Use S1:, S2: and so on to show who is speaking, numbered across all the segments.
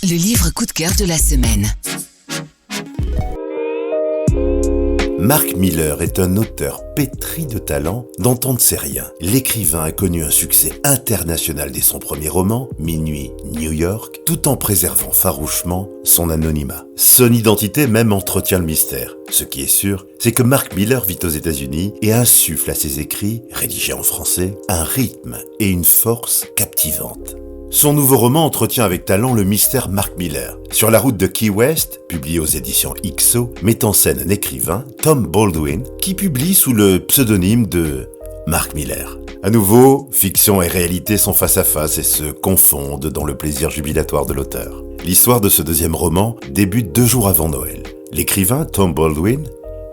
S1: Le livre coup de cœur de la semaine.
S2: Mark Miller est un auteur pétri de talent dont on ne sait rien. L'écrivain a connu un succès international dès son premier roman, Minuit, New York, tout en préservant farouchement son anonymat. Son identité même entretient le mystère. Ce qui est sûr, c'est que Mark Miller vit aux États-Unis et insuffle à ses écrits, rédigés en français, un rythme et une force captivantes. Son nouveau roman entretient avec talent le mystère Mark Miller. Sur la route de Key West, publié aux éditions XO, met en scène un écrivain, Tom Baldwin, qui publie sous le pseudonyme de Mark Miller. À nouveau, fiction et réalité sont face à face et se confondent dans le plaisir jubilatoire de l'auteur. L'histoire de ce deuxième roman débute 2 jours avant Noël. L'écrivain, Tom Baldwin,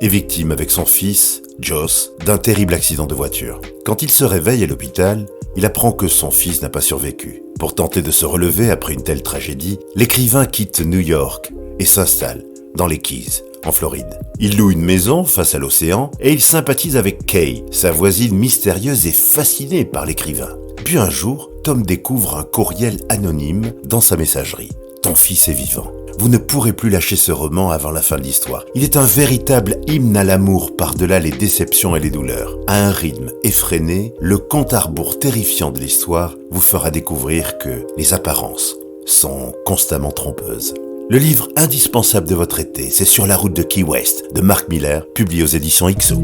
S2: est victime avec son fils, Joss, d'un terrible accident de voiture. Quand il se réveille à l'hôpital, il apprend que son fils n'a pas survécu. Pour tenter de se relever après une telle tragédie, l'écrivain quitte New York et s'installe dans les Keys, en Floride. Il loue une maison face à l'océan et il sympathise avec Kay, sa voisine mystérieuse et fascinée par l'écrivain. Puis un jour, Tom découvre un courriel anonyme dans sa messagerie. « Ton fils est vivant. Vous ne pourrez plus lâcher ce roman avant la fin de l'histoire. Il est un véritable hymne à l'amour par-delà les déceptions et les douleurs. À un rythme effréné, le compte à rebours terrifiant de l'histoire vous fera découvrir que les apparences sont constamment trompeuses. » Le livre indispensable de votre été, c'est Sur la route de Key West, de Mark Miller, publié aux éditions XO.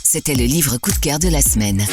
S1: C'était le livre coup de cœur de la semaine.